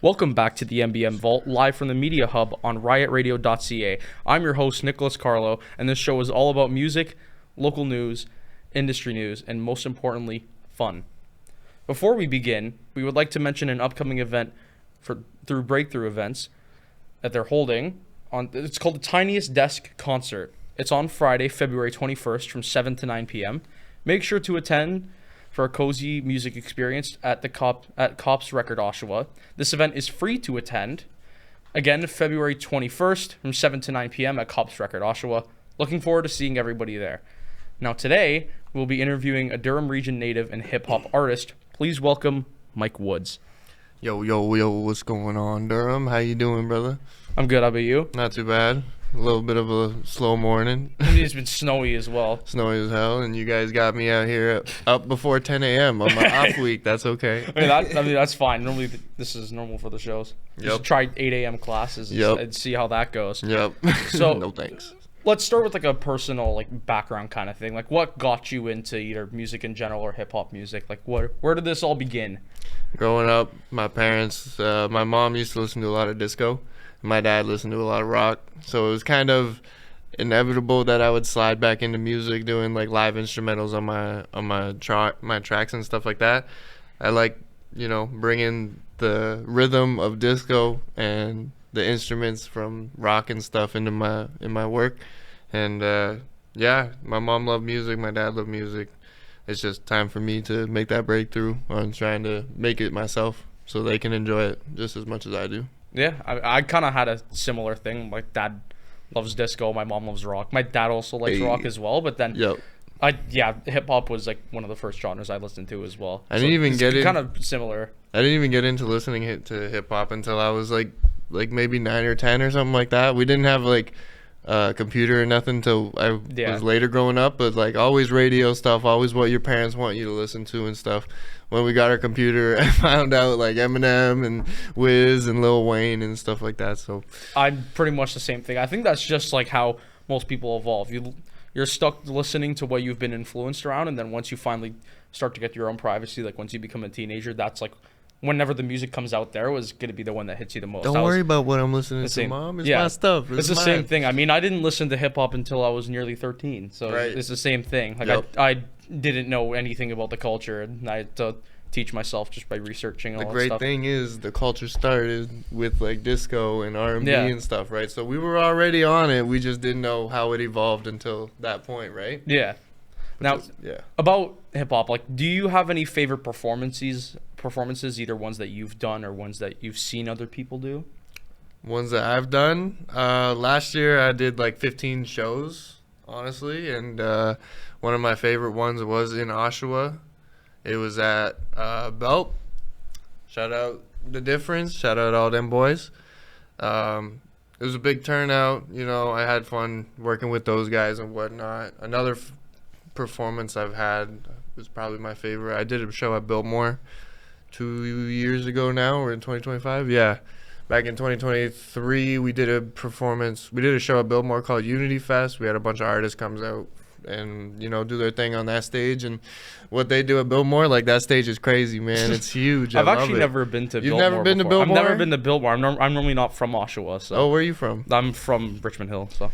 Welcome back to the MBM Vault, live from the Media Hub on riotradio.ca. I'm your host, Nicholas Carlo, and this show is all about music, local news, industry news, and most importantly, fun. Before we begin, we would like to mention an upcoming event through Breakthrough Events that they're holding. It's called the Tiniest Desk Concert. It's on Friday, February 21st from 7 to 9 p.m. Make sure to attend for a cozy music experience at Cops Record Oshawa. This event is free to attend. Again, February 21st from 7 to 9 p.m. at Cops Record Oshawa. Looking forward to seeing everybody there. Now today, we'll be interviewing a Durham region native and hip-hop artist. Please welcome Mike Woodz. Yo, what's going on, Durham? How you doing, brother? I'm good, how about you? Not too bad. A little bit of a slow morning. It's been snowy as well. Snowy as hell, and you guys got me out here up before 10 a.m. on my off week. That's okay. I mean, that's fine. Normally, this is normal for the shows. Just try 8 a.m. classes and see how that goes. Yep. So, no thanks. Let's start with like a personal background kind of thing. Like, what got you into either music in general or hip-hop music? Like, where did this all begin? Growing up, my parents, my mom used to listen to a lot of disco. My dad listened to a lot of rock, so it was kind of inevitable that I would slide back into music, doing like live instrumentals on my tracks and stuff like that. I like, bringing the rhythm of disco and the instruments from rock and stuff into my work. And my mom loved music, my dad loved music. It's just time for me to make that breakthrough on trying to make it myself so they can enjoy it just as much as I do. Yeah, I kind of had a similar thing. My dad loves disco. My mom loves rock. My dad also likes rock as well. But then, hip hop was like one of the first genres I listened to as well. I didn't even get kind of similar. I didn't even get into listening to hip hop until I was like maybe 9 or 10 or something like that. We didn't have like a computer or nothing until I was later growing up. But like always radio stuff, always what your parents want you to listen to and stuff. When we got our computer, I found out like Eminem and Wiz and Lil Wayne and stuff like that. So I'm pretty much the same thing. I think that's just like how most people evolve. You're stuck listening to what you've been influenced around, and then once you finally start to get your own privacy, like once you become a teenager, that's like whenever the music comes out there was going to be the one that hits you the most. Don't worry about what I'm listening to, Mom. It's my stuff. It's the same thing. I mean, I didn't listen to hip-hop until I was nearly 13, so it's the same thing. Like I didn't know anything about the culture, and I had to teach myself just by researching all that stuff. The great thing is the culture started with like disco and R&B and stuff, right? So we were already on it. We just didn't know how it evolved until that point, right? Yeah. Now, about hip-hop, like, do you have any favorite performances, either ones that you've done or ones that you've seen other people do? Ones that I've done? Last year I did like 15 shows, honestly, and one of my favorite ones was in Oshawa. It was at Belt. Shout out The Difference. Shout out all them boys. It was a big turnout. I had fun working with those guys and whatnot. Another performance I've had was probably my favorite. I did a show at Biltmore 2 years ago now. We're in 2025. Yeah. Back in 2023, we did a performance. We did a show at Biltmore called Unity Fest. We had a bunch of artists comes out and do their thing on that stage, and what they do at Biltmore, like that stage is crazy, man. It's huge. I've actually never been to Biltmore. You've never been to Biltmore? I've never been to Biltmore. I'm normally not from Oshawa. So. Oh, where are you from? I'm from Richmond Hill. So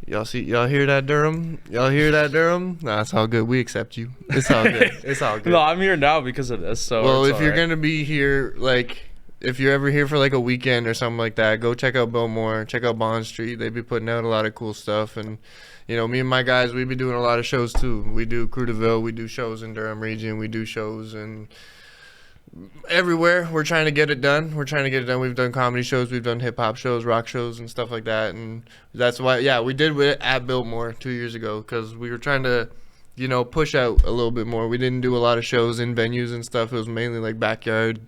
y'all hear that, Durham? Nah, it's all good. We accept you. It's all good. It's all good. No, I'm here now because of this. So well, if you're gonna be here, like if you're ever here for like a weekend or something like that, go check out Biltmore. Check out Bond Street. They be putting out a lot of cool stuff. And me and my guys, we be doing a lot of shows too. We do Crew de Ville. We do shows in Durham region. We do shows in everywhere. We're trying to get it done. We've done comedy shows. We've done hip-hop shows, rock shows, and stuff like that. And that's why, we did it at Biltmore 2 years ago because we were trying to, push out a little bit more. We didn't do a lot of shows in venues and stuff. It was mainly like backyard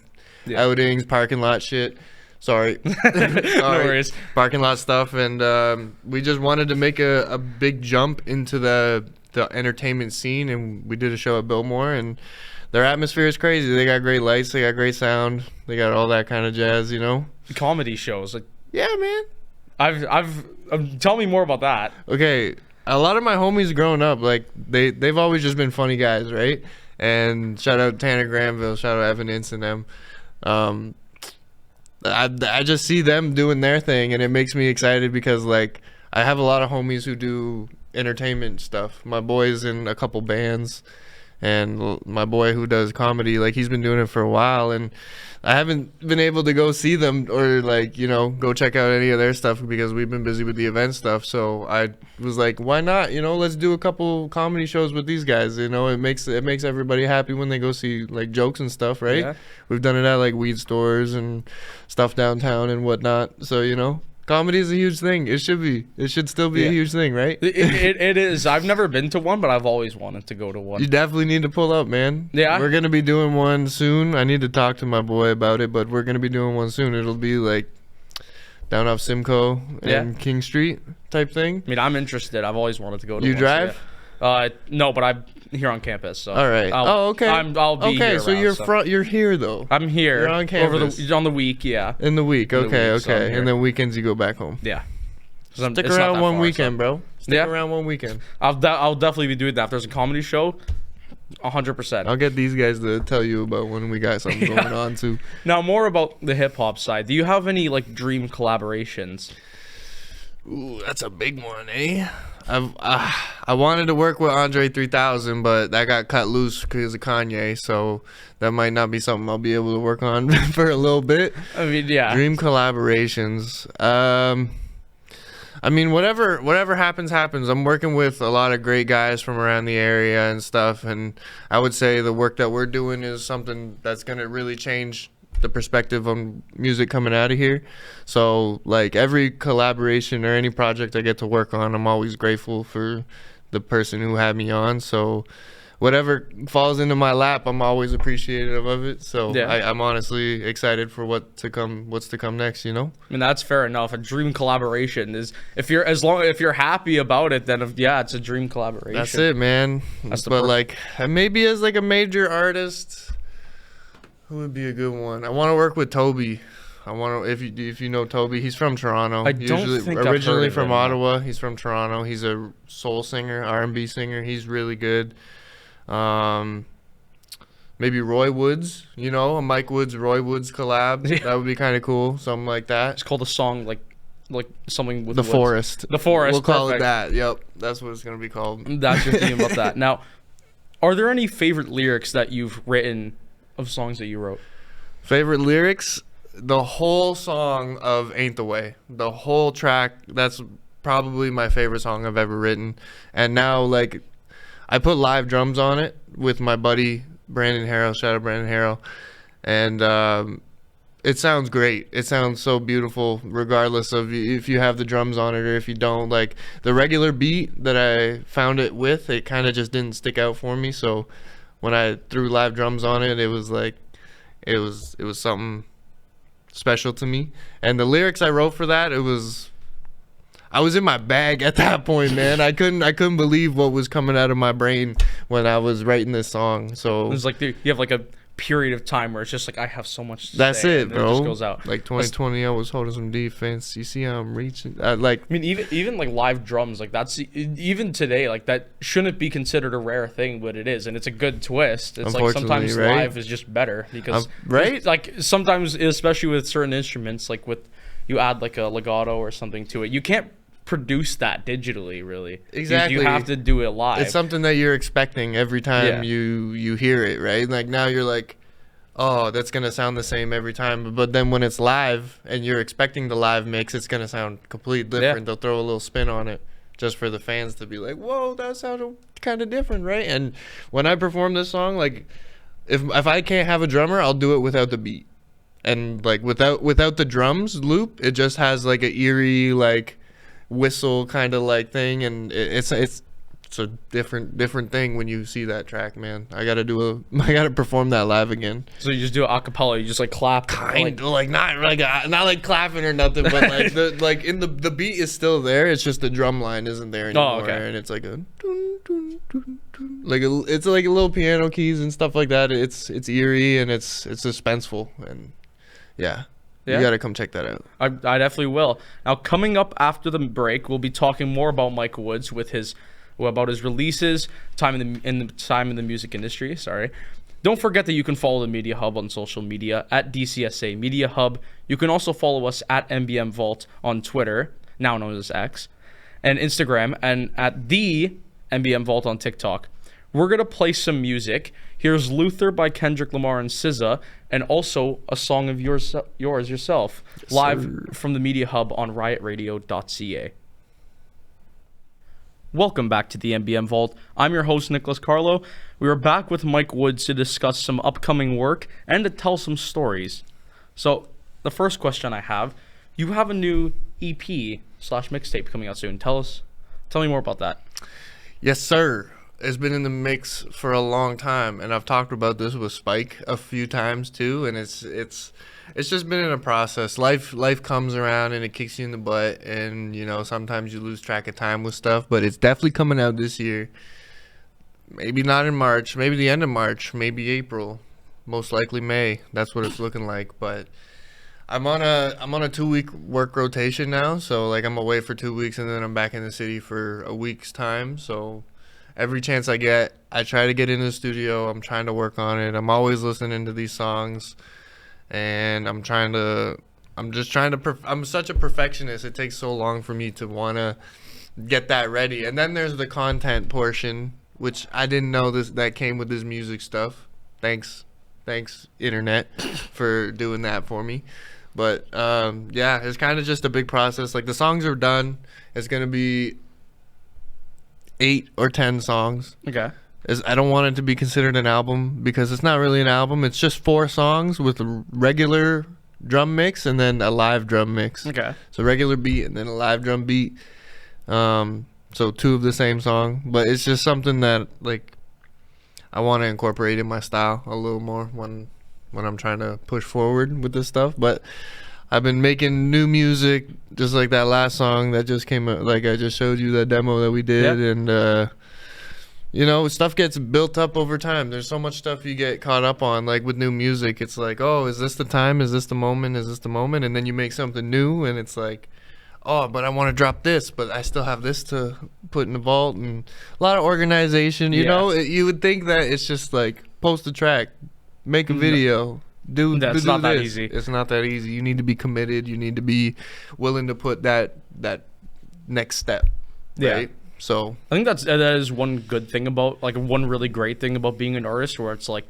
outings, parking lot shit. Sorry. No worries. Parking lot stuff. And we just wanted to make a big jump into the entertainment scene, and we did a show at Biltmore, and their atmosphere is crazy. They got great lights. They got great sound. They got all that kind of jazz, Comedy shows. Like, yeah, man. Tell me more about that. Okay. A lot of my homies growing up, like, they've always just been funny guys, right? And shout out Tanner Granville, shout out Evidence and them. I just see them doing their thing, and it makes me excited because like I have a lot of homies who do entertainment stuff. My boy's in a couple bands, and my boy who does comedy, like he's been doing it for a while, and I haven't been able to go see them or like, you know, go check out any of their stuff because we've been busy with the event stuff. So I was like, why not? You know, let's do a couple comedy shows with these guys. You know, it makes everybody happy when they go see like jokes and stuff, right? Yeah. We've done it at like weed stores and stuff downtown and whatnot. So, you know, comedy is a huge thing. It should be. It should still be a huge thing, right? It is. I've never been to one, but I've always wanted to go to one. You definitely need to pull up, man. Yeah. We're going to be doing one soon. I need to talk to my boy about it, but we're going to be doing one soon. It'll be like down off Simcoe and King Street type thing. I mean, I'm interested. I've always wanted to go to You one. drive? No, but I'm here on campus. So all right. Okay. I'll be here. Okay, so you're here though. I'm here. You're on campus. on the week, yeah. In the week, okay, the week, so okay. And then weekends you go back home. Yeah. Stick around one weekend, bro. Stick around one weekend. I'll definitely be doing that. If there's a comedy show, 100%. I'll get these guys to tell you about when we got something going on too. Now, more about the hip hop side. Do you have any like dream collaborations? Ooh, that's a big one, eh? I wanted to work with Andre 3000, but that got cut loose because of Kanye, so that might not be something I'll be able to work on for a little bit. I mean, yeah. Dream collaborations. I mean, whatever happens. I'm working with a lot of great guys from around the area and stuff, and I would say the work that we're doing is something that's going to really change the perspective on music coming out of here. So like every collaboration or any project I get to work on, I'm always grateful for the person who had me on. So whatever falls into my lap, I'm always appreciative of it. So yeah. I'm honestly excited for what's to come next, you know? I mean, that's fair enough. A dream collaboration is if you're happy about it, then it's a dream collaboration. That's it, man. But like maybe as like a major artist, who would be a good one? I want to work with Toby. If you know Toby, he's from Toronto. I don't think I've originally heard of from him. Ottawa. He's from Toronto. He's a soul singer, R&B singer. He's really good. Maybe Roy Woodz, you know, a Mike Woodz, Roy Woodz collab. Yeah. That would be kind of cool. Something like that. It's called a song like something with The woods. Forest. The Forest. We'll call perfect. it that. Yep, that's what it's gonna be called. That's your theme about that. Now, are there any favorite lyrics that you've written of songs that you wrote? Favorite lyrics? The whole song of Ain't the Way. The whole track, that's probably my favorite song I've ever written. And now, like, I put live drums on it with my buddy Brandon Harrell. Shout out Brandon Harrell. And it sounds great. It sounds so beautiful regardless of if you have the drums on it or if you don't. Like, the regular beat that I found it with, it kind of just didn't stick out for me. So when I threw live drums on it, it was like, it was something special to me. And the lyrics I wrote for that, I was in my bag at that point, man. I couldn't believe what was coming out of my brain when I was writing this song. So It was like you have like a period of time where it's just like I have so much to that's say, it, and bro. it just goes out. Like 2020, I was holding some defense. You see how I'm reaching? I mean, even like live drums, like that's even today, like that shouldn't be considered a rare thing, but it is, and it's a good twist. It's like sometimes right? live is just better because right? Like sometimes, especially with certain instruments, like with you add like a legato or something to it, you can't produce that digitally, really. Exactly. You have to do it live. It's something that you're expecting every time you hear it, right? Like now you're like, oh, that's gonna sound the same every time. But then when it's live and you're expecting the live mix, it's gonna sound completely different. Yeah. They'll throw a little spin on it just for the fans to be like, whoa, that sounded kind of different, right? And when I perform this song, like if I can't have a drummer, I'll do it without the beat. And like without the drums loop, it just has like a eerie like whistle kind of like thing, and it's a different thing when you see that track, man. I gotta perform that live again. So you just do it a cappella, you just like clap, not like clapping or nothing, but like the beat is still there. It's just the drum line isn't there anymore. Oh, okay. And it's like a dun, dun, dun, dun. It's like a little piano keys and stuff like that. It's eerie and it's suspenseful, and yeah. You gotta come check that out. I definitely will. Now, coming up after the break, we'll be talking more about Mike Woodz about his releases, time in the music industry. Sorry, Don't forget that you can follow the Media Hub on social media at DCSA Media Hub. You can also follow us at MBM Vault on Twitter, now known as X, and Instagram, and at the MBM Vault on TikTok. We're going to play some music. Here's Luther by Kendrick Lamar and SZA, and also a song of yours yourself, yes, live sir. from the Media Hub on riotradio.ca. Welcome back to the MBM Vault. I'm your host, Nicholas Carlo. We are back with Mike Woodz to discuss some upcoming work and to tell some stories. So, the first question I have, you have a new EP/mixtape coming out soon. Tell me more about that. Yes, sir. It's been in the mix for a long time, and I've talked about this with Spike a few times too, and it's just been in a process. Life comes around and it kicks you in the butt, and you know, sometimes you lose track of time with stuff, but it's definitely coming out this year. Maybe not in March, maybe the end of March, maybe April, most likely May. That's what it's looking like, but I'm on a 2-week work rotation now, so like I'm away for 2 weeks and then I'm back in the city for a week's time. So every chance I get, I try to get into the studio. I'm trying to work on it. I'm always listening to these songs, and I'm such a perfectionist. It takes so long for me to want to get that ready. And then there's the content portion, which I didn't know that came with this music stuff. Thanks internet for doing that for me. But yeah, it's kind of just a big process. Like, the songs are done. It's gonna be 8 or 10 songs. Okay. I don't want it to be considered an album because it's not really an album. It's just 4 songs with a regular drum mix and then a live drum mix. Okay. So regular beat and then a live drum beat. So 2 of the same song, but it's just something that like I want to incorporate in my style a little more when I'm trying to push forward with this stuff. But I've been making new music, just like that last song that just came out. Like, I just showed you the demo that we did. Yep. And you know, stuff gets built up over time. There's so much stuff you get caught up on. Like with new music, it's like, oh, is this the time? Is this the moment? Is this the moment? And then you make something new, and it's like, oh, but I want to drop this, but I still have this to put in the vault. And a lot of organization. You know, you would think that it's just like post a track, make a video. That's not that easy. It's not that easy. You need to be committed. You need to be willing to put that next step. Right? Yeah. So I think that is one good thing about, like, one really great thing about being an artist, where it's like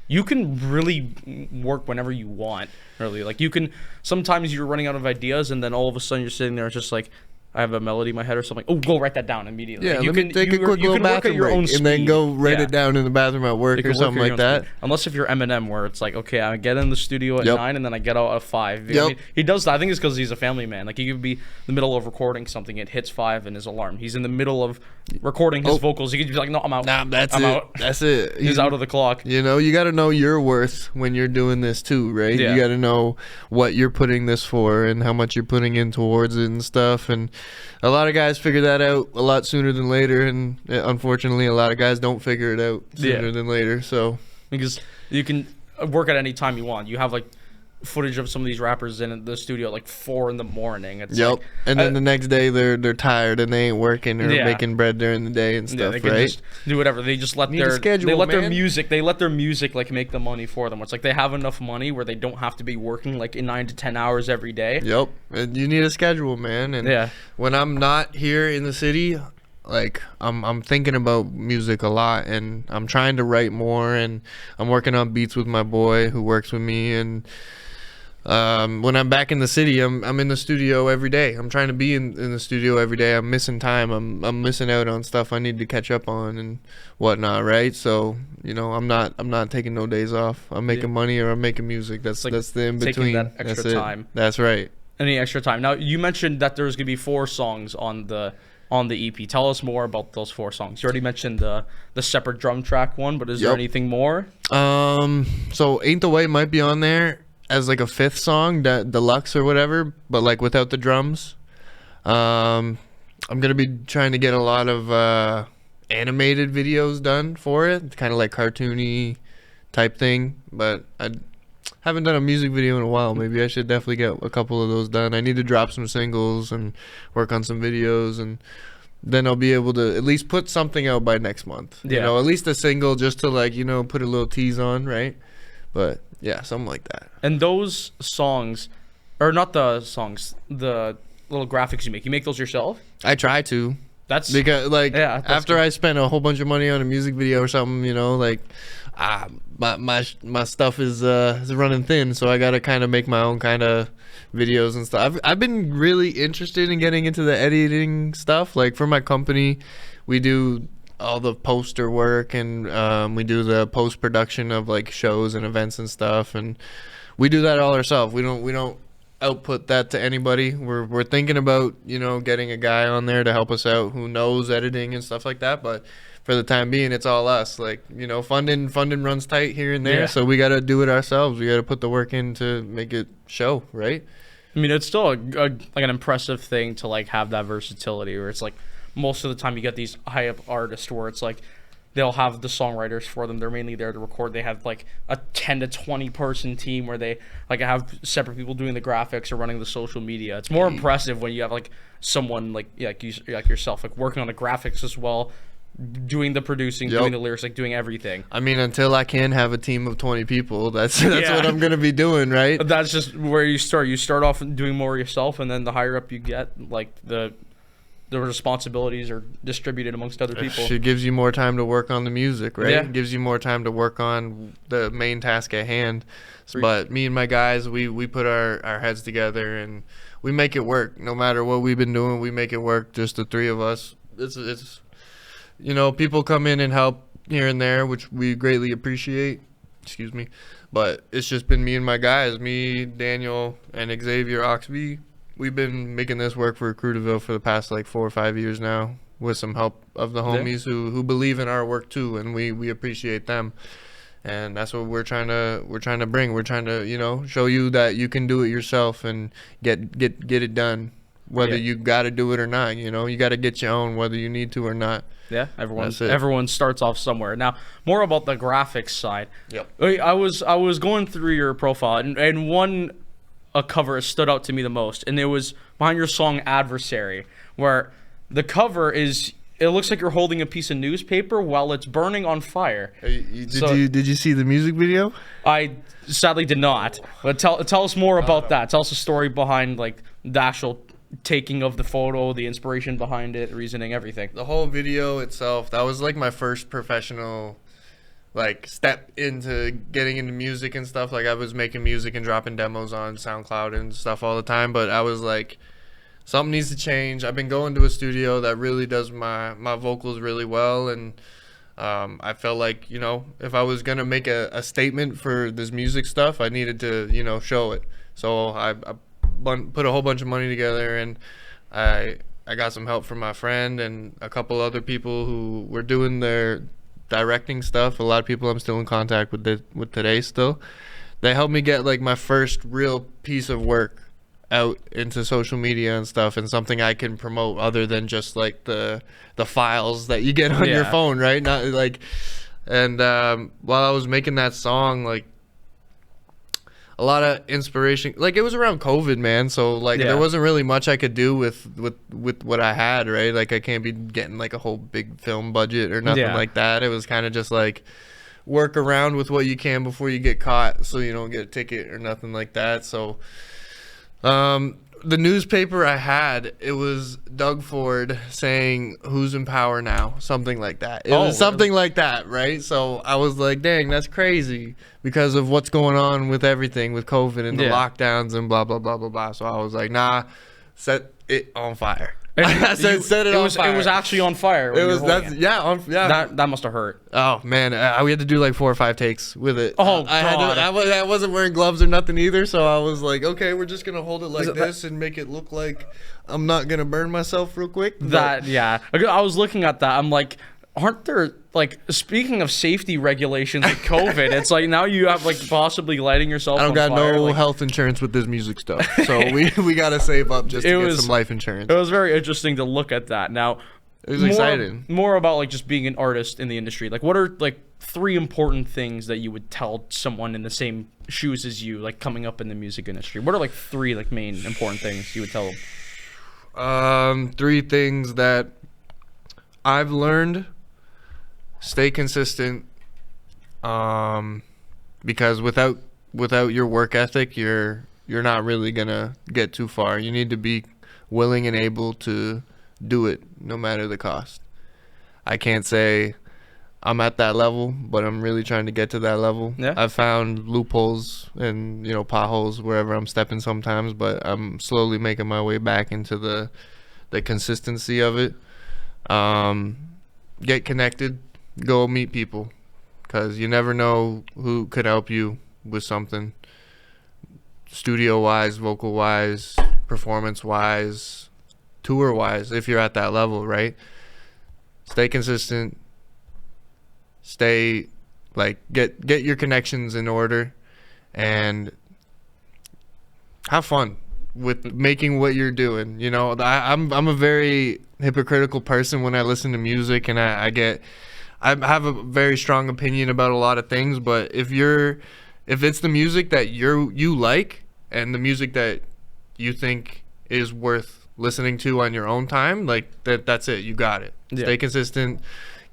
you can really work whenever you want. Really, like, you can, sometimes you're running out of ideas, and then all of a sudden you're sitting there, it's just like, I have a melody in my head or something. Oh, go write that down immediately. Yeah, like, let me take a quick little bathroom break, and then go write it down in the bathroom at work or something like that. Unless if you're Eminem, where it's like, okay, I get in the studio at 9 and then I get out at 5. You know what I mean? He does that. I think it's because he's a family man. Like, he could be in the middle of recording something, it hits 5 in his alarm. He's in the middle of recording his vocals. He could be like, no, I'm out. Nah, I'm out. That's it. He's out of the clock. You know, you got to know your worth when you're doing this too, right? Yeah. You got to know what you're putting this for and how much you're putting in towards it and stuff. And a lot of guys figure that out a lot sooner than later, and unfortunately a lot of guys don't figure it out sooner than later. So because you can work at any time you want. You have like footage of some of these rappers in the studio at like 4 in the morning. It's like, and then the next day they're tired and they ain't working or making bread during the day and stuff. They can just do whatever. They just let their music like make the money for them. It's like they have enough money where they don't have to be working like 9 to 10 hours every day. And you need a schedule, man. And when I'm not here in the city, like I'm thinking about music a lot, and I'm trying to write more, and I'm working on beats with my boy who works with me. And when I'm back in the city, I'm in the studio every day. I'm trying to be in the studio every day. I'm missing time. I'm missing out on stuff I need to catch up on and whatnot, right? So, you know, I'm not taking no days off. I'm making money or I'm making music. That's the in between. Taking that extra time. That's right. Any extra time. Now, you mentioned that there's gonna be 4 songs on the EP. Tell us more about those 4 songs. You already mentioned the separate drum track one, but is there anything more? So Ain't the Way might be on there as like a 5th song, deluxe or whatever, but like without the drums. I'm gonna be trying to get a lot of animated videos done for it, kind of like cartoony type thing, but I haven't done a music video in a while. Maybe I should definitely get a couple of those done. I need to drop some singles and work on some videos, and then I'll be able to at least put something out by next month. Yeah. You know, at least a single just to like, you know, put a little tease on, right? But yeah, something like that. And those songs, or not the songs, the little graphics you make those yourself? I try to. That's because like after good. I spent a whole bunch of money on a music video or something, you know, like my stuff is running thin, so I gotta kind of make my own kind of videos and stuff. I've been really interested in getting into the editing stuff. Like for my company, we do all the poster work, and we do the post production of like shows and events and stuff, and we do that all ourselves. We don't output that to anybody. We're thinking about, you know, getting a guy on there to help us out who knows editing and stuff like that, but for the time being it's all us. Like, you know, funding runs tight here and there. Yeah. So we got to do it ourselves. We got to put the work in to make it show, right? I mean, it's still like an impressive thing to like have that versatility, where it's like most of the time you get these high up artists where it's like they'll have the songwriters for them. They're mainly there to record. They have like a 10 to 20 person team where they like have separate people doing the graphics or running the social media. It's more impressive when you have like someone like yourself, like working on the graphics as well, doing the producing, doing the lyrics, like doing everything. I mean, until I can have a team of 20 people, that's what I'm gonna be doing, right? That's just where you start. You start off doing more yourself, and then the higher up you get, like the responsibilities are distributed amongst other people. It gives you more time to work on the music, right? Yeah. It gives you more time to work on the main task at hand. But me and my guys, we put our heads together and we make it work. No matter what we've been doing, we make it work. Just the three of us. It's you know, people come in and help here and there, which we greatly appreciate. Excuse me. But it's just been me and my guys, me, Daniel, and Xavier Oxby. We've been making this work for Recruiterville for the past like 4 or 5 years now, with some help of the homies who believe in our work too, and we appreciate them. And that's what we're trying to bring. We're trying to, you know, show you that you can do it yourself and get it done, whether you got to do it or not. You know, you got to get your own, whether you need to or not. Yeah, everyone starts off somewhere. Now, more about the graphics side. Yep. I was going through your profile, and a cover stood out to me the most, and it was behind your song Adversary, where the cover it looks like you're holding a piece of newspaper while it's burning on fire. Did you see the music video? I sadly did not, but tell us more about that. Tell us the story behind like the actual taking of the photo, the inspiration behind it, reasoning, everything. The whole video itself, that was like my first professional like step into getting into music and stuff. Like I was making music and dropping demos on SoundCloud and stuff all the time, but I was like, something needs to change. I've been going to a studio that really does my vocals really well, and I felt like, you know, if I was gonna make a statement for this music stuff, I needed to, you know, show it. So I put a whole bunch of money together, and I got some help from my friend and a couple other people who were doing their directing stuff. A lot of people I'm still in contact with today still. They helped me get like my first real piece of work out into social media and stuff, and something I can promote other than just like the files that you get on your phone, right? Not like, and while I was making that song, like a lot of inspiration, like it was around COVID, man, so like there wasn't really much I could do with what I had, right? Like I can't be getting like a whole big film budget or nothing like that. It was kind of just like work around with what you can before you get caught, so you don't get a ticket or nothing like that. So the newspaper I had, it was Doug Ford saying "Who's in power now?" something like that. It was something like that, right? So I was like, dang, that's crazy, because of what's going on with everything, with COVID and the lockdowns and blah blah blah blah blah. So I was like, nah, set it on fire. I said, set it on fire. It was actually on fire. It was that must have hurt. Oh man, we had to do like 4 or 5 takes with it. Oh God. I wasn't wearing gloves or nothing either, so I was like, okay, we're just gonna hold it like this and make it look like I'm not gonna burn myself real quick. I was looking at that. I'm like, aren't there, like, speaking of safety regulations with COVID, it's like now you have like possibly lighting yourself on fire. I don't got no health insurance with this music stuff, so we gotta save up just to get some life insurance. It was very interesting to look at that. Now, it was exciting. More about like just being an artist in the industry. Like, what are like 3 important things that you would tell someone in the same shoes as you, like coming up in the music industry? What are like 3 like main important things you would tell them? 3 things that I've learned, stay consistent, because without your work ethic, you're not really gonna get too far. You need to be willing and able to do it no matter the cost. I can't say I'm at that level, but I'm really trying to get to that level. Yeah. I've found loopholes and, potholes wherever I'm stepping sometimes, but I'm slowly making my way back into the consistency of it. Get connected, go meet people, because you never know who could help you with something, studio-wise, vocal-wise, performance-wise, tour-wise, if you're at that level, right? Stay consistent. Stay, get your connections in order, and have fun with making what you're doing. I'm a very hypocritical person when I listen to music, and I have a very strong opinion about a lot of things. But if it's the music that you like, and the music that you think is worth listening to on your own time, that's it. You got it. Yeah. Stay consistent.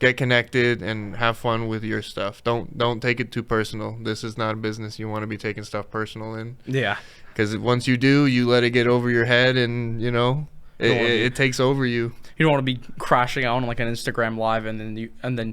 Get connected and have fun with your stuff. Don't take it too personal. This is not a business you want to be taking stuff personal in. Yeah. Because once you do, you let it get over your head, and it takes over you. You don't want to be crashing out on like an Instagram live, and then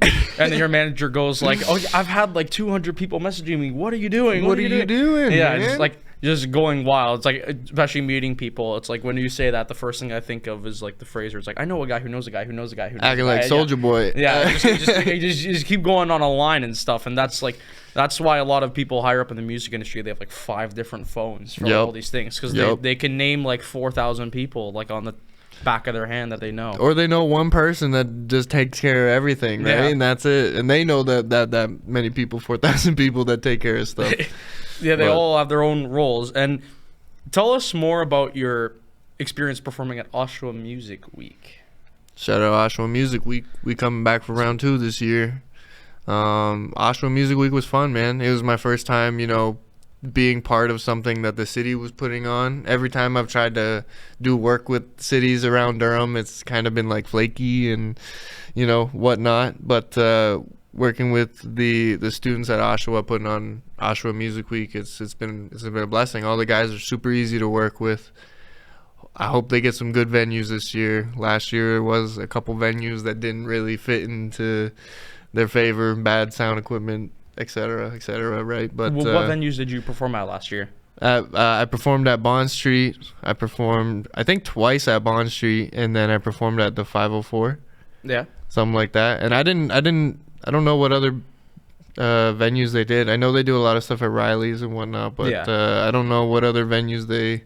your manager goes like, "Oh, yeah, I've had like 200 people messaging me. What are you doing? What are you doing? Yeah, man? just going wild. It's like, especially meeting people. It's like when you say that, the first thing I think of is like the phrase where it's like, I know a guy who knows a guy who knows a guy who knows Acting a guy. like Soldier Boy. Yeah, you just keep going on a line and stuff, and that's why a lot of people higher up in the music industry, they have like 5 different phones for all these things, because they can name like 4,000 people like on the back of their hand that they know. Or they know one person that just takes care of everything, right? Yeah. And that's it. And they know that many people, 4,000 people that take care of stuff. Yeah, they all have their own roles. And tell us more about your experience performing at Oshawa Music Week. Shout out Oshawa Music Week. We coming back for round 2 this year. Oshawa Music Week was fun, man. It was my first time, being part of something that the city was putting on. Every time I've tried to do work with cities around Durham, it's kind of been like flaky and whatnot. But working with the students at Oshawa, putting on Oshawa Music Week, it's been a blessing. All the guys are super easy to work with. I hope they get some good venues this year. Last year was a couple venues that didn't really fit into their favor, bad sound equipment, et cetera, right? But What venues did you perform at last year? I performed at Bond Street. I performed, I think, twice at Bond Street, and then I performed at the 504. Yeah. Something like that. And I don't know what other venues they did. I know they do a lot of stuff at Riley's and whatnot, but I don't know what other venues they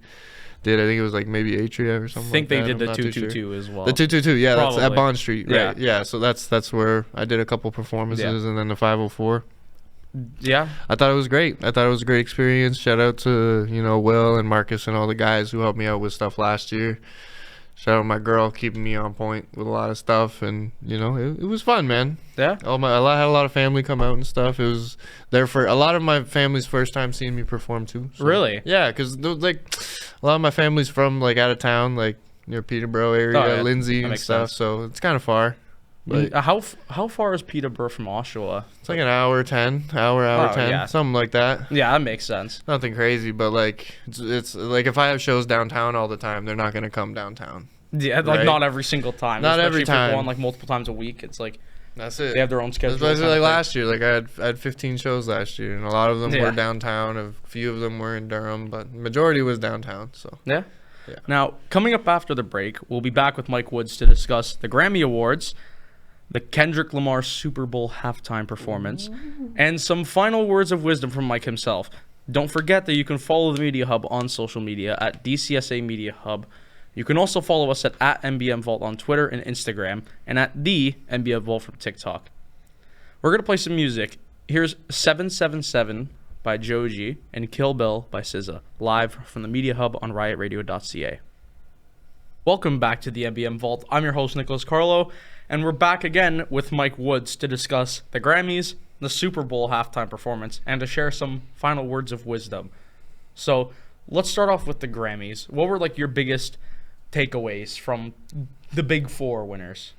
did. I think it was like maybe Atria or something. I think like they that. did the 222 as well. The 222, yeah, Probably. that's at Bond Street, right? Yeah. Yeah, so that's where I did a couple performances, and then the 504. Yeah. I thought it was great. I thought it was a great experience. Shout out to, Will and Marcus and all the guys who helped me out with stuff last year. Shout out my girl keeping me on point with a lot of stuff, and it was fun, man. Yeah. I had a lot of family come out and stuff. It was there for a lot of my family's first time seeing me perform too. So, Really? Yeah, because like a lot of my family's from like out of town, like near Peterborough area, Lindsay and stuff. Sense. So it's kind of far. But How far is Peterborough from Oshawa? it's like an hour 10, something like that. Yeah, that makes sense. Nothing crazy, but like it's like if I have shows downtown all the time, they're not gonna come downtown. Yeah, like Right? not every single time. Not Especially every if you're time. going like multiple times a week. It's like That's it. they have their own schedule. Especially kind like of last year. Like I had 15 shows last year, and a lot of them Yeah. were downtown. A few of them were in Durham, but majority was downtown. So thing. Yeah. Yeah. Now, coming up after the break, we'll be back with Mike Woodz to discuss the Grammy Awards, the Kendrick Lamar Super Bowl halftime performance, and some final words of wisdom from Mike himself. Don't forget that you can follow the Media Hub on social media at DCSA Media Hub. You can also follow us at MBM Vault on Twitter and Instagram, and at the MBM Vault from TikTok. We're going to play some music. Here's 777 by Joji and Kill Bill by SZA, live from the Media Hub on riotradio.ca. Welcome back to the MBM Vault. I'm your host, Nicholas Carlo, and we're back again with Mike Woodz to discuss the Grammys, the Super Bowl halftime performance, and to share some final words of wisdom. So let's start off with the Grammys. What were like your biggest takeaways from the Big Four winners?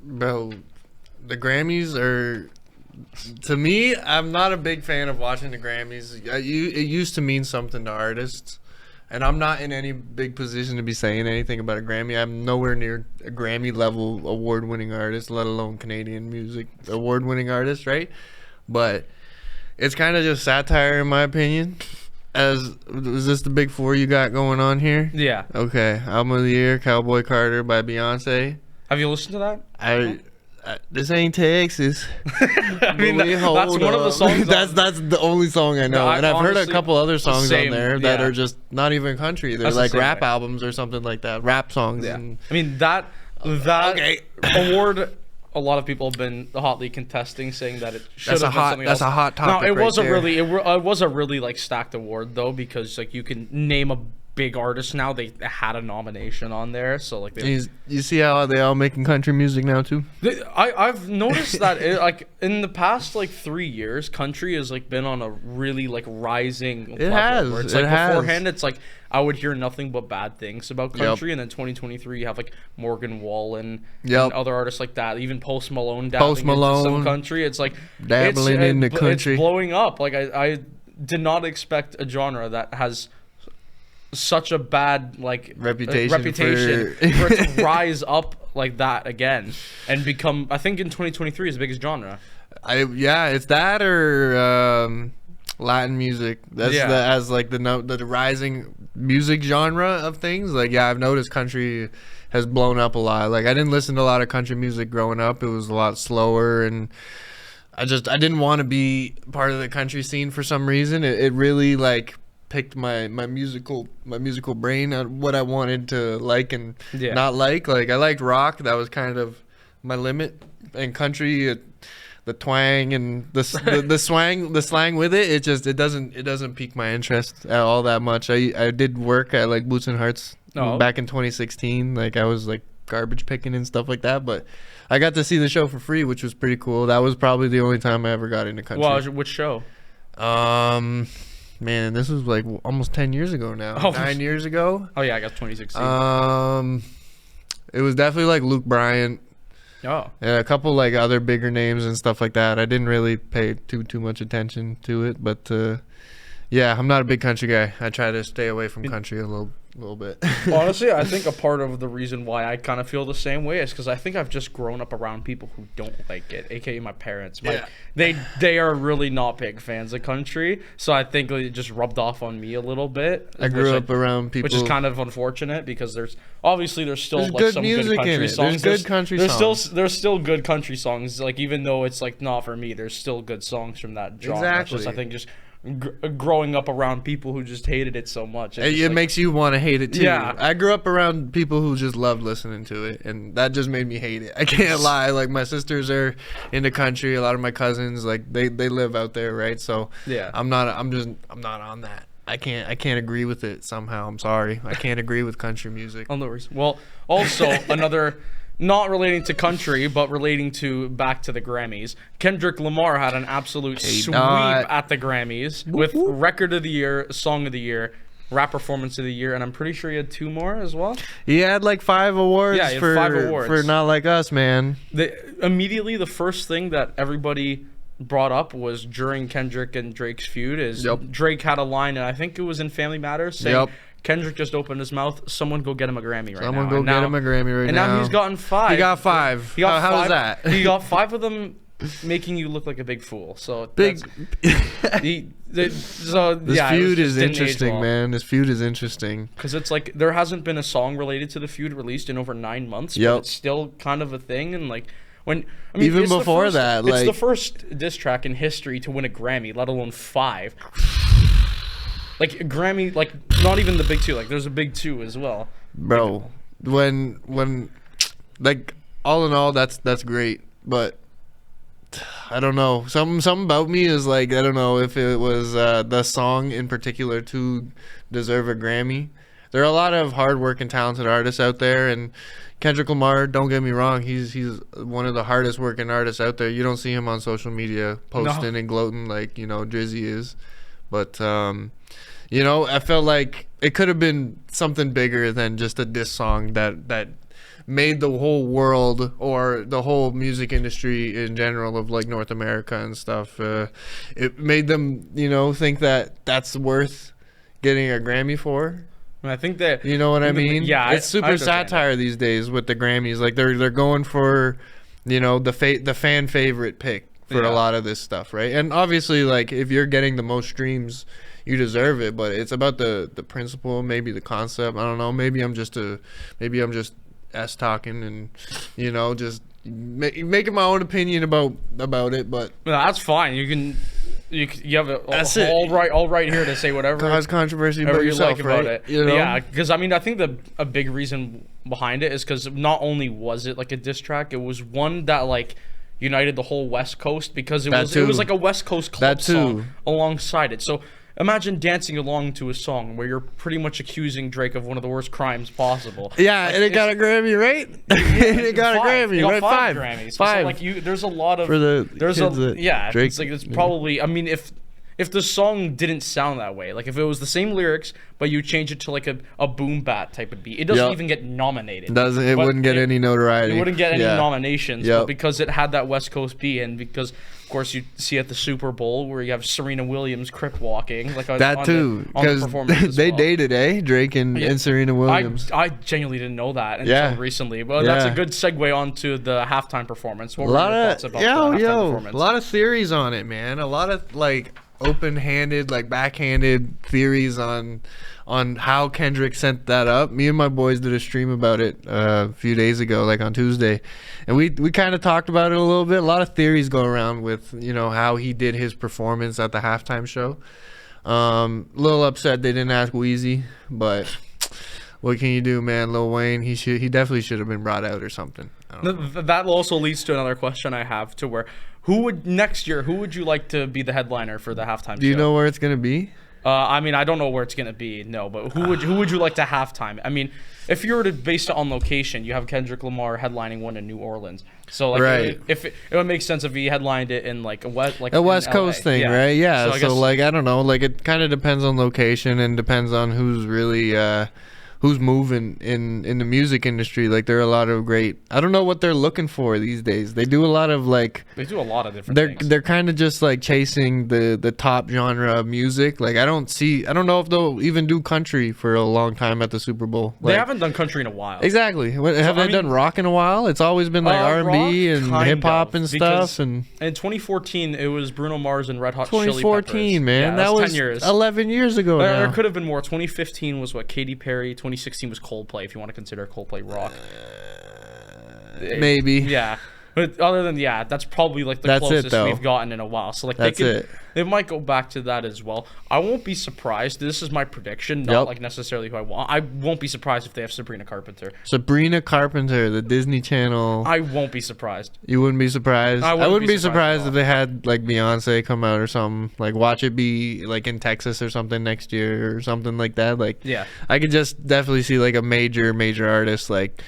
Bro, the Grammys are, to me, I'm not a big fan of watching the Grammys. It used to mean something to artists, and I'm not in any big position to be saying anything about a Grammy. I'm nowhere near a Grammy level award-winning artist, let alone Canadian music award-winning artist, right? But it's kind of just satire, in my opinion. Is this the big four you got going on here? Yeah. Okay. Album of the Year, Cowboy Carter by Beyonce. Have you listened to that? This ain't Texas. I mean, that's one of the songs. That's the only song I know. No, and I've heard a couple other songs same, on there that yeah. are just not even country. They're That's like the same rap way. albums or something like that. Rap songs. Yeah. And, I mean, that Okay. award, a lot of people have been hotly contesting, saying that it should That's have a been hot. something That's else. a hot No, topic. it was right a there. really, it was a really like stacked award though, because like you can name a big artist now. They had a nomination on there, so like You see how they all making country music now too? I've noticed that like in the past like 3 years, country has like been on a really like rising level. has, Where it's it like has. beforehand, it's like I would hear nothing but bad things about country, and then 2023 you have like Morgan Wallen and other artists like that. Even Post Malone dabbling into some country. It's like dabbling into country. It's blowing up. Like I did not expect a genre that has such a bad like reputation for it to rise up like that again and become, I think in 2023 is the biggest genre. It's that or Latin music. That's as like the rising music genre of things. Like I've noticed country has blown up a lot. Like I didn't listen to a lot of country music growing up. It was a lot slower, and I didn't want to be part of the country scene for some reason. It really like picked my musical brain on what I wanted to like and not like. Like I liked rock. That was kind of my limit. And country, the twang and the slang with it, it doesn't pique my interest at all that much. I did work at like Boots and Hearts back in 2016. Like I was like garbage picking and stuff like that, but I got to see the show for free, which was pretty cool. That was probably the only time I ever got into country. Well, which show? Man, this was like almost 10 years ago now. 9 years ago. Oh yeah, I guess 2016. It was definitely like Luke Bryant. Oh. And a couple like other bigger names and stuff like that. I didn't really pay too much attention to it, but yeah, I'm not a big country guy. I try to stay away from country a little bit. Honestly, I think a part of the reason why I kind of feel the same way is because I think I've just grown up around people who don't like it, aka my parents. They are really not big fans of country, so I think it just rubbed off on me a little bit. I grew up around people, which is kind of unfortunate because there's still like good some music good country in it. songs. There's good country songs. There's still good country songs. Like even though it's like not for me, there's still good songs from that genre. Exactly. Just, I think just growing up around people who just hated it so much, it makes you want to hate it too. Yeah, I grew up around people who just loved listening to it, and that just made me hate it. I can't lie. Like my sisters are into country. A lot of my cousins, like they live out there, right? So yeah, I'm not on that. I can't agree with it somehow. I'm sorry. I can't agree with country music. Oh, no worries. Well, also another. Not relating to country, but relating to back to the Grammys. Kendrick Lamar had an absolute sweep at the Grammys with Record of the Year, Song of the Year, Rap Performance of the Year, and I'm pretty sure he had 2 more as well. He had like 5 awards. Yeah, he had 5 awards for Not Like Us, man. Immediately, the first thing that everybody brought up was during Kendrick and Drake's feud is Drake had a line, and I think it was in Family Matters, saying Kendrick just opened his mouth. Someone go get him a Grammy right now. Someone go get him a Grammy right now. And now he's gotten 5. He got 5. How's that? He got 5 of them, making you look like a big fool. So big. This feud is interesting, man. This feud is interesting because it's like there hasn't been a song related to the feud released in over 9 months. But it's still kind of a thing, and like. Even before that, it's the first diss track in history to win a Grammy, let alone 5. Like Grammy, like not even the big 2. Like there's a big 2 as well. Bro, when like all in all, that's great, but I don't know. Something about me is like I don't know if it was the song in particular to deserve a Grammy. There are a lot of hardworking, talented artists out there, and Kendrick Lamar, don't get me wrong, he's one of the hardest working artists out there. You don't see him on social media posting and gloating like, Drizzy is. But, I felt like it could have been something bigger than just a diss song that made the whole world or the whole music industry in general of like North America and stuff. It made them, think that that's worth getting a Grammy for. And I think that, you know what I mean? Yeah, it's super satire these days with the Grammys. Like they're going for, the fan favorite pick for a lot of this stuff, right? And obviously, like if you're getting the most streams, you deserve it. But it's about the principle, maybe the concept. I don't know. Maybe I'm just s talking and just making my own opinion about it. But no, that's fine. You have all right here to say whatever cause controversy about you yourself, like right? about it. Yeah, because I mean I think a big reason behind it is because not only was it like a diss track, it was one that like united the whole West Coast because it was like a West Coast club song alongside it. So imagine dancing along to a song where you're pretty much accusing Drake of one of the worst crimes possible. Yeah, like, and it got a Grammy, right? It got a Grammy, right? Five Grammys. Five. So like there's a lot of for the Drake. It's like it's probably. I mean, if the song didn't sound that way, like if it was the same lyrics but you change it to like a boom bat type of beat, it doesn't even get nominated. It wouldn't get any notoriety. It wouldn't get any nominations, but because it had that West Coast beat, and because of course you see at the Super Bowl where you have Serena Williams crip walking like that too, because they dated, Drake and Serena Williams. I genuinely didn't know that until recently, but that's a good segue onto the halftime performance. What were your thoughts about the halftime performance? A lot of theories on it, man. A lot of like open-handed, like backhanded theories on how Kendrick sent that up. Me and my boys did a stream about it a few days ago, like on Tuesday, and we kind of talked about it a little bit. A lot of theories go around with how he did his performance at the halftime show. A little upset they didn't ask Weezy, but what can you do, man? Lil Wayne, he definitely should have been brought out or something. That also leads to another question I have, to where who would you like to be the headliner for the halftime show? Do you know where it's gonna be? I mean, I don't know where it's gonna be, no, but who would you like to halftime? I mean, if you were to base it on location, you have Kendrick Lamar headlining one in New Orleans, so like it would make sense if he headlined it in like a West Coast thing, right? Yeah. So like I don't know, like it kind of depends on location and depends on who's really who's moving in the music industry. Like there are a lot of great, I don't know what they're looking for these days. They do a lot of different things. They're kind of just like chasing the top genre of music. Like I don't know if they'll even do country for a long time at the Super Bowl. Like, they haven't done country in a while. Exactly. Have they done rock in a while? It's always been like R&B and hip hop and stuff. And in 2014 it was Bruno Mars and Red Hot Chili Peppers. 2014, man. That was 10 years. 11 years ago now. There could have been more. 2015 was Katy Perry. 2016 was Coldplay, if you want to consider Coldplay rock. Maybe. Yeah. But other than that's probably like the closest we've gotten in a while. So like they might go back to that as well. I won't be surprised. This is my prediction, not like necessarily who I want. I won't be surprised if they have Sabrina Carpenter. Sabrina Carpenter, the Disney Channel. I won't be surprised. You wouldn't be surprised? I wouldn't be surprised if they had like Beyonce come out or something. Like watch it be like in Texas or something next year or something like that. Like I could just definitely see like a major artist. Like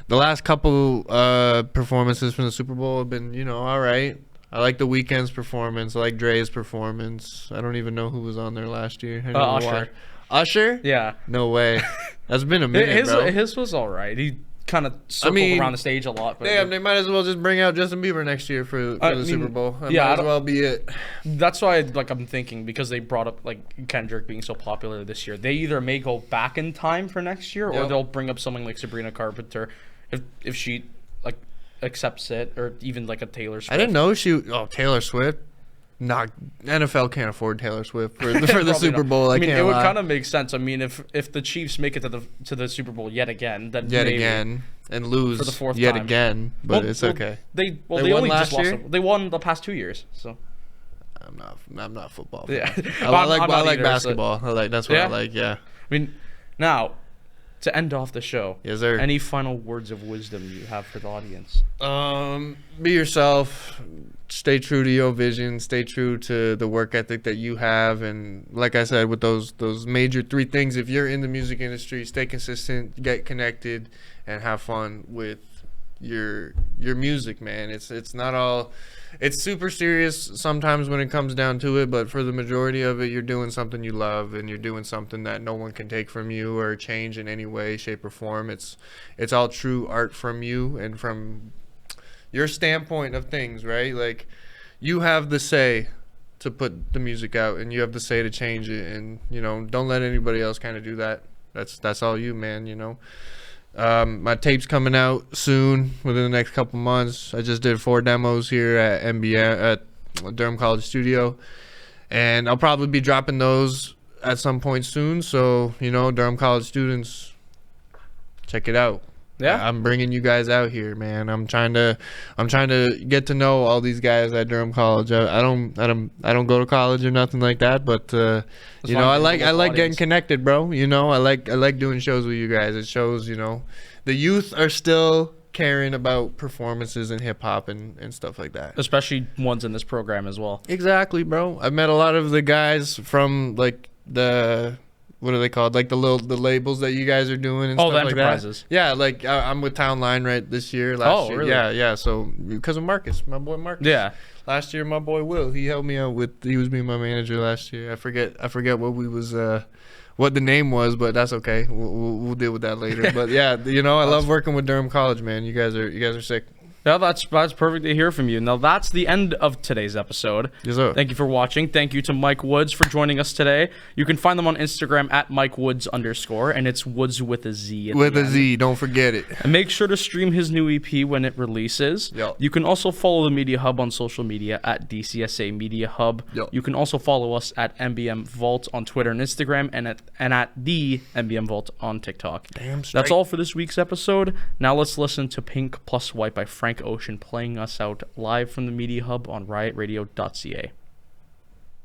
the last couple performances from the Super Bowl have been, all right. I like The Weeknd's performance. I like Dre's performance. I don't even know who was on there last year. Usher. Usher? Yeah. No way. That's been a minute, bro. His was all right. He kind of circled around the stage a lot. But they might as well just bring out Justin Bieber next year for the Super Bowl. That might as well be it. That's why I'm thinking, because they brought up like Kendrick being so popular this year. They either may go back in time for next year, or they'll bring up something like Sabrina Carpenter if she like accepts it, or even like a Taylor Swift. I didn't know Taylor Swift. NFL can't afford Taylor Swift for the Super Bowl. I mean, it would kind of make sense. I mean, if the Chiefs make it to the Super Bowl yet again, then and lose for the fourth yet time again, but it's okay. They won only last just year? lost. They won the past 2 years. So I'm not football. Yeah, I like basketball. That's what I like. Yeah. I mean, now to end off the show, yes, sir. Any final words of wisdom you have for the audience? Be yourself. Stay true to your vision. Stay true to the work ethic that you have, and like I said, with those major 3 things, if you're in the music industry, stay consistent, get connected, and have fun with your music, man. It's not all. It's super serious sometimes when it comes down to it, but for the majority of it, you're doing something you love, and you're doing something that no one can take from you or change in any way, shape, or form. It's all true art from you and from your standpoint of things, right? Like, you have the say to put the music out, and you have the say to change it, and don't let anybody else kind of do that. That's all you, man. My tape's coming out soon, within the next couple months. I just did 4 demos here at MBM at Durham College Studio, and I'll probably be dropping those at some point soon. So Durham College students, check it out. Yeah, I'm bringing you guys out here, man. I'm trying to get to know all these guys at Durham College. I don't go to college or nothing like that, but I like getting connected, bro. I like doing shows with you guys. It shows the youth are still caring about performances and hip hop and stuff like that. Especially ones in this program as well. Exactly, bro. I've met a lot of the guys from like the, what are they called? Like the labels that you guys are doing and stuff like that. The enterprises. Yeah, like I'm with Town Line right this year. Last year. Really? Yeah. So because of Marcus, my boy Marcus. Yeah. Last year, my boy Will, he helped me out with. He was being my manager last year. I forget what we was. What the name was, but that's okay. We'll deal with that later. But yeah, I love working with Durham College, man. You guys are sick. Yeah, that's perfect to hear from you. Now, that's the end of today's episode. Yes, sir. Thank you for watching. Thank you to Mike Woodz for joining us today. You can find them on Instagram at MikeWoods_, and it's Woods with a Z. With a Z, don't forget it. And make sure to stream his new EP when it releases. Yep. You can also follow the Media Hub on social media at DCSA Media Hub. Yep. You can also follow us at MBM Vault on Twitter and Instagram, and at the MBM Vault on TikTok. Damn straight. That's all for this week's episode. Now let's listen to Pink Plus White by Frank Ocean, playing us out live from the Media Hub on riotradio.ca.